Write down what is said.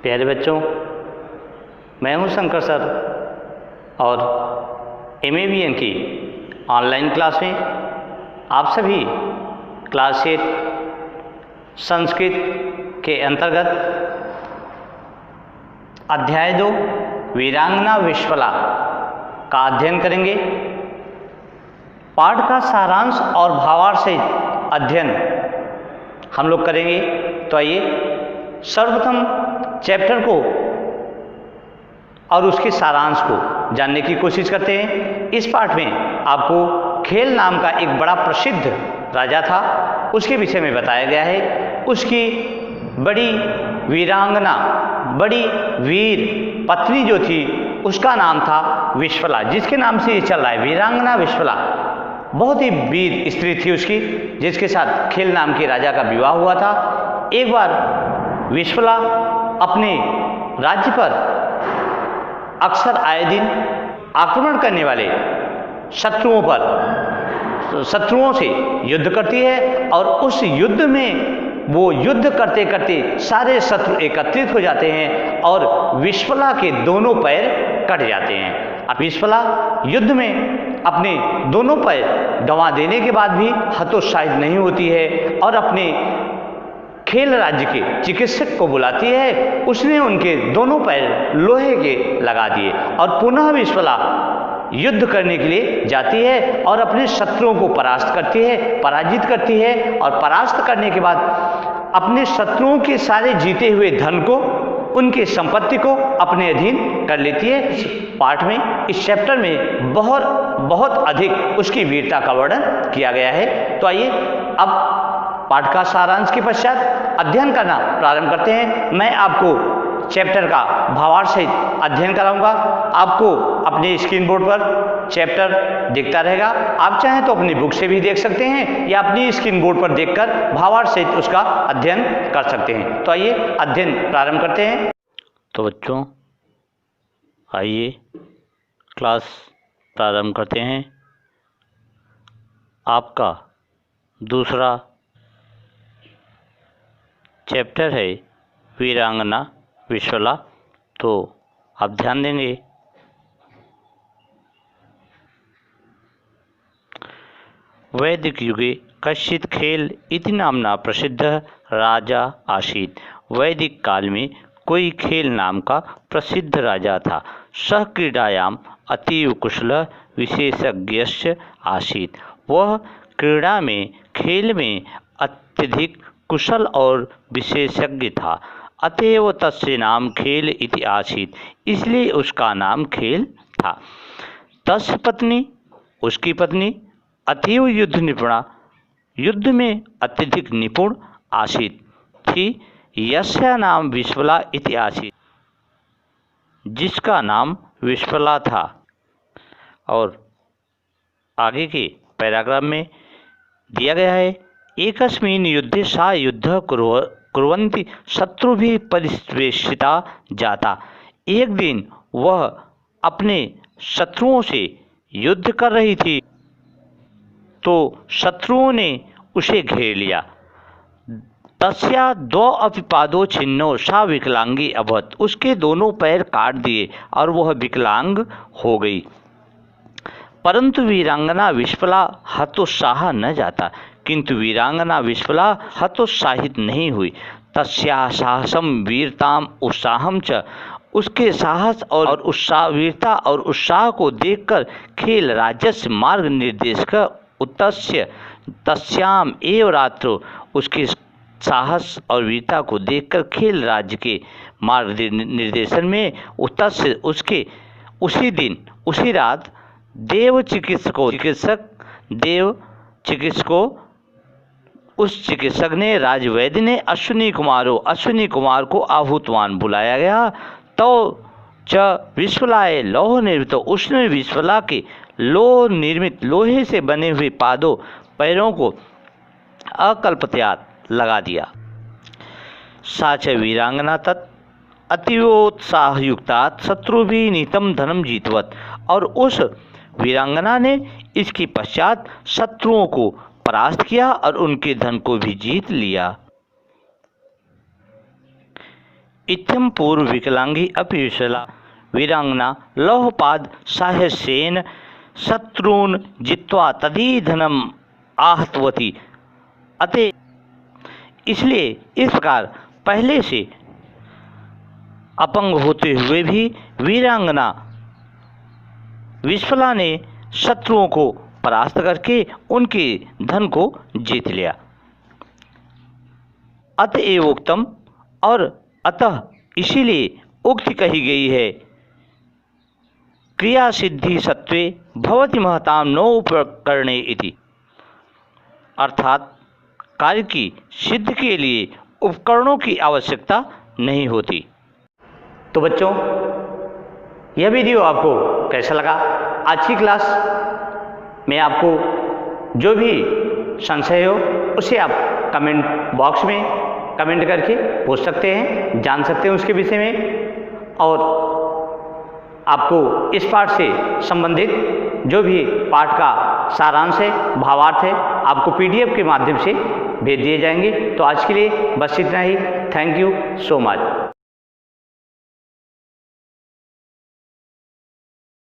प्यारे बच्चों, मैं हूं शंकर सर और MAVN की ऑनलाइन क्लास में आप सभी क्लास 8 संस्कृत के अंतर्गत अध्याय 2 वीरांगना विश्वला का अध्ययन करेंगे। पाठ का सारांश और भावार्थ से अध्ययन हम लोग करेंगे। तो आइए सर्वप्रथम चैप्टर को और उसके सारांश को जानने की कोशिश करते हैं। इस पाठ में आपको खेल नाम का एक बड़ा प्रसिद्ध राजा था, उसके विषय में बताया गया है। उसकी बड़ी वीरांगना, बड़ी वीर पत्नी जो थी उसका नाम था विश्वला, जिसके नाम से ये चल रहा है वीरांगना विश्वला। बहुत ही वीर स्त्री थी उसकी, जिसके साथ खेल नाम के राजा का विवाह हुआ था। एक बार विश्वला अपने राज्य पर अक्सर आए दिन आक्रमण करने वाले शत्रुओं से युद्ध करती है और उस युद्ध में वो युद्ध करते करते सारे शत्रु एकत्रित हो जाते हैं और विश्वला के दोनों पैर कट जाते हैं। अब विश्वला युद्ध में अपने दोनों पैर गंवा देने के बाद भी हतोत्साहित नहीं होती है और अपने खेल राज्य के चिकित्सक को बुलाती है। उसने उनके दोनों पैर लोहे के लगा दिए और पुनः विश्वला युद्ध करने के लिए जाती है और अपने शत्रुओं को परास्त करती है, पराजित करती है और परास्त करने के बाद अपने शत्रुओं के सारे जीते हुए धन को, उनकी संपत्ति को अपने अधीन कर लेती है। इस पाठ में, इस चैप्टर में बहुत अधिक उसकी वीरता का वर्णन किया गया है। तो आइए अब पाठ का सारांश के पश्चात अध्ययन करना प्रारंभ करते हैं। मैं आपको चैप्टर का भावार्थ सहित अध्ययन कराऊंगा। आपको अपने स्क्रीन बोर्ड पर चैप्टर दिखता रहेगा। आप चाहें तो अपनी बुक से भी देख सकते हैं या अपनी स्क्रीन बोर्ड पर देखकर भावार्थ सहित उसका अध्ययन कर सकते हैं। तो आइए अध्ययन प्रारंभ करते हैं। तो बच्चों, आइए क्लास प्रारंभ करते हैं। आपका दूसरा चैप्टर है वीरांगना विश्वला। तो आप ध्यान देंगे। वैदिक युगे कश्चित् खेल इति नामना प्रसिद्ध राजा आसीत्। वैदिक काल में कोई खेल नाम का प्रसिद्ध राजा था। सह क्रीडायाम अतीव कुशल विशेषज्ञश्च आसीत्। वह क्रीड़ा में, खेल में अत्यधिक कुशल और विशेषज्ञ था। अतएव तस्य नाम खेल इति आसीत्, इसलिए उसका नाम खेल था। तस्य पत्नी, उसकी पत्नी अतीव युद्ध निपुणा, युद्ध में अत्यधिक निपुण आसीत् थी। यस्या नाम विश्वला इति आसीत्, जिसका नाम विश्वला था। और आगे के पैराग्राफ में दिया गया है, एकस्मिन् युद्धे सा युद्ध कुर्वन्ति शत्रुभिः परिवेशिता जाता। एक दिन वह अपने शत्रुओं से युद्ध कर रही थी तो शत्रुओं ने उसे घेर लिया। तस्या द्वौ अपि पादौ छिन्नौ सा विकलांगी अभवत्। उसके दोनों पैर काट दिए और वह विकलांग हो गई। परंतु वीरांगना विश्वला हतोत्साह न जाता, किंतु वीरांगना विश्वला हतोत्साहित नहीं हुई। तस्याः साहसम वीरताम उत्साहम च, उसके साहस और उत्साह, वीरता और उत्साह को देखकर खेल राज्यस्य मार्ग निर्देशक उत्तस्य तस्याम एव रात्रो, उसके साहस और वीरता को देखकर खेल राज्य के मार्ग निर्देशन में उत्तस्य उसके उसी दिन, उसी रात देव चिकित्सकों उस चिकित्सक ने, राजवैद्य ने अश्विनी कुमार को आहूतवान बुलाया गया। तो च विश्वलाए लौह निर्मित, उसने विश्वला के लोहे से बने हुए पैरों को अकल्पत्यात लगा दिया। सा च वीरांगना तत् अतीवोत्साहयुक्तात् शत्रुभिः नीतं धनम जीतवत्। और उस वीरांगना ने इसके पश्चात शत्रुओं को परास्त किया और उनके धन को भी जीत लिया। इत्थम पूर्व विकलांगी अपि विशला वीरांगना लौहपाद साहसेन शत्रून् जित्वा तदीधनम आहतवती। अतः इसलिए इस प्रकार पहले से अपंग होते हुए भी वीरांगना विश्फला ने शत्रुओं को परास्त करके उनके धन को जीत लिया। अतएव उक्तम, और अतः इसीलिए उक्ति कही गई है, क्रिया सिद्धि सत्वे भवति महताम नोपकरणे इति, अर्थात कार्य की सिद्धि के लिए उपकरणों की आवश्यकता नहीं होती। तो बच्चों, यह वीडियो आपको कैसा लगा? आज की क्लास में आपको जो भी संशय हो उसे आप कमेंट बॉक्स में कमेंट करके पूछ सकते हैं, जान सकते हैं उसके विषय में। और आपको इस पाठ से संबंधित जो भी पाठ का सारांश है, भावार्थ है, आपको PDF के माध्यम से भेज दिए जाएंगे। तो आज के लिए बस इतना ही। Thank you so much.